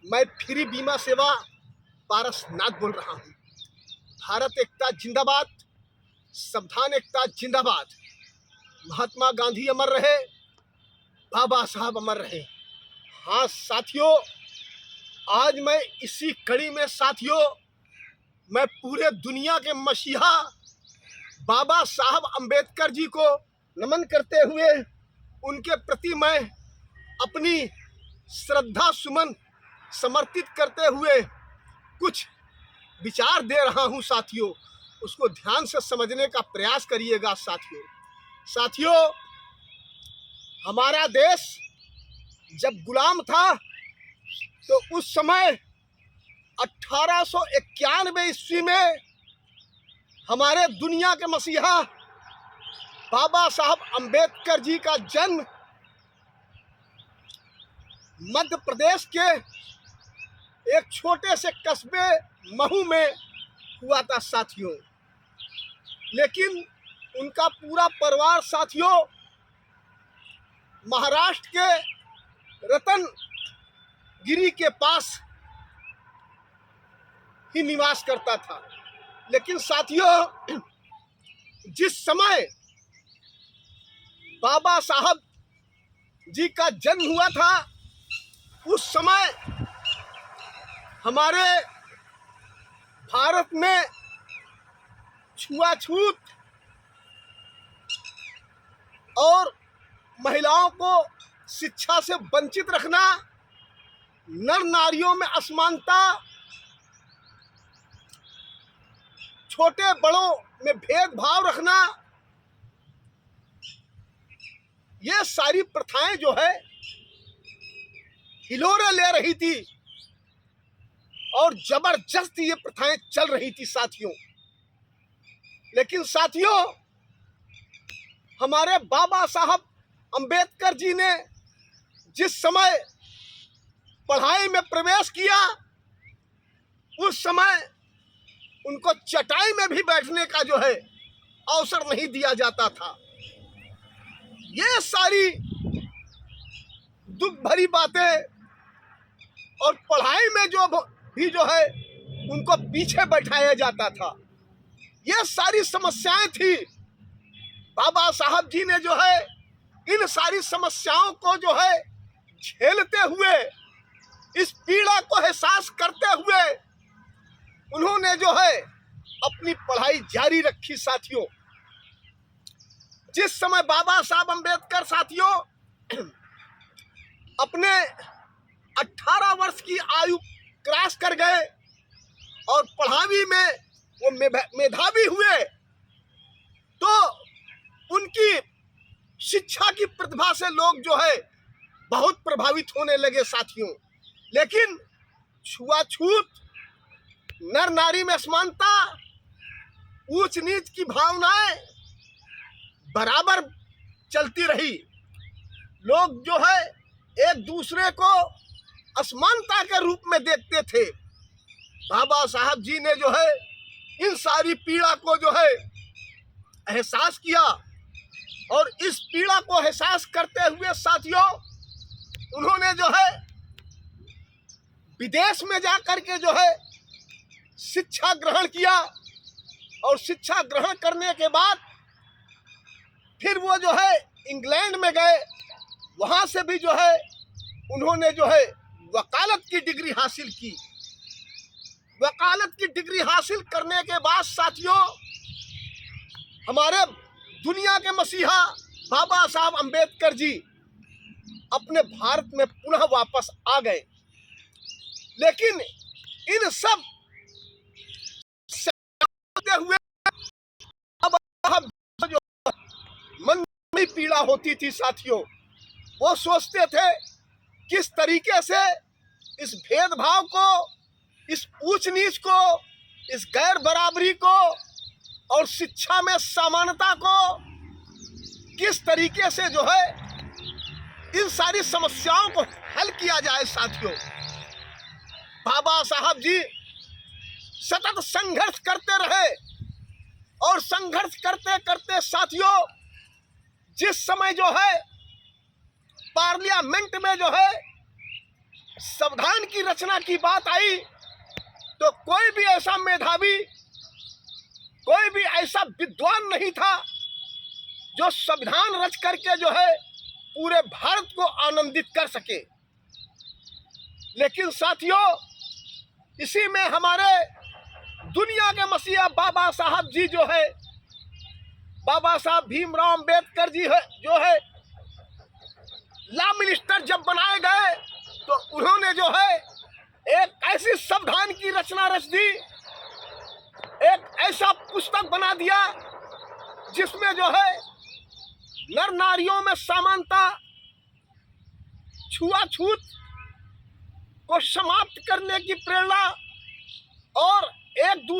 मैं फ्री बीमा सेवा पारसनाथ बोल रहा हूँ। भारत एकता जिंदाबाद, संविधान एकता जिंदाबाद। महात्मा गांधी अमर रहे, बाबा साहब अमर रहे। हाँ साथियों, आज मैं इसी कड़ी में साथियों, मैं पूरे दुनिया के मसीहा बाबा साहब अंबेडकर जी को नमन करते हुए उनके प्रति मैं अपनी श्रद्धा सुमन समर्पित करते हुए कुछ विचार दे रहा हूं साथियों। उसको ध्यान से समझने का प्रयास करिएगा साथियों। हमारा देश जब गुलाम था तो उस समय 1891 ईस्वी में हमारे दुनिया के मसीहा बाबा साहब अंबेडकर जी का जन्म मध्य प्रदेश के एक छोटे से कस्बे महू में हुआ था साथियों। लेकिन उनका पूरा परिवार साथियों महाराष्ट्र के रतनगिरी के पास ही निवास करता था। लेकिन साथियों, जिस समय बाबा साहब जी का जन्म हुआ था उस समय हमारे भारत में छुआछूत और महिलाओं को शिक्षा से वंचित रखना, नर नारियों में असमानता, छोटे बड़ों में भेदभाव रखना, ये सारी प्रथाएं जो है हिलोरे ले रही थी और जबरदस्त ये प्रथाएं चल रही थी साथियों। लेकिन साथियों, हमारे बाबा साहब अंबेडकर जी ने जिस समय पढ़ाई में प्रवेश किया उस समय उनको चटाई में भी बैठने का जो है अवसर नहीं दिया जाता था। ये सारी दुख भरी बातें और पढ़ाई में जो है उनको पीछे बैठाया जाता था, ये सारी समस्याएं थी। बाबा साहब जी ने जो है इन सारी समस्याओं को जो है झेलते हुए, इस पीड़ा को एहसास करते हुए उन्होंने जो है अपनी पढ़ाई जारी रखी साथियों। जिस समय बाबा साहब अंबेडकर साथियों अपने 18 वर्ष की आयु क्रॉस कर गए और पढ़ाई में वो मेधावी हुए तो उनकी शिक्षा की प्रतिभा से लोग जो है बहुत प्रभावित होने लगे साथियों। लेकिन छुआछूत, नर नारी में असमानता, ऊंच नीच की भावनाएं बराबर चलती रही। लोग जो है एक दूसरे को असमानता के रूप में देखते थे। बाबा साहब जी ने जो है इन सारी पीड़ा को जो है एहसास किया और इस पीड़ा को एहसास करते हुए साथियों उन्होंने जो है विदेश में जाकर के जो है शिक्षा ग्रहण किया और शिक्षा ग्रहण करने के बाद फिर वो जो है इंग्लैंड में गए। वहाँ से भी जो है उन्होंने जो है वकालत की डिग्री हासिल की। वकालत की डिग्री हासिल करने के बाद साथियों हमारे दुनिया के मसीहा बाबा साहब अंबेडकर जी अपने भारत में पुनः वापस आ गए। लेकिन इन सब हुए अब जो मन में पीड़ा होती थी साथियों, वो सोचते थे किस तरीके से इस भेदभाव को, इस ऊंच नीच को, इस गैर बराबरी को और शिक्षा में समानता को किस तरीके से जो है इन सारी समस्याओं को हल किया जाए साथियों। बाबा साहब जी सतत संघर्ष करते रहे और संघर्ष करते करते साथियों जिस समय जो है पार्लियामेंट में जो है संविधान की रचना की बात आई तो कोई भी ऐसा मेधावी, कोई भी ऐसा विद्वान नहीं था जो संविधान रच करके जो है पूरे भारत को आनंदित कर सके। लेकिन साथियों, इसी में हमारे दुनिया के मसीहा बाबा साहब जी जो है, बाबा साहब भीमराव अंबेडकर जी है जो है, लॉ मिनिस्टर जब बनाए गए तो उन्होंने जो है एक ऐसी संविधान की रचना रच दी, एक ऐसा पुस्तक बना दिया जिसमें जो है नर नारियों में समानता, छुआछूत को समाप्त करने की प्रेरणा और एक दूसरे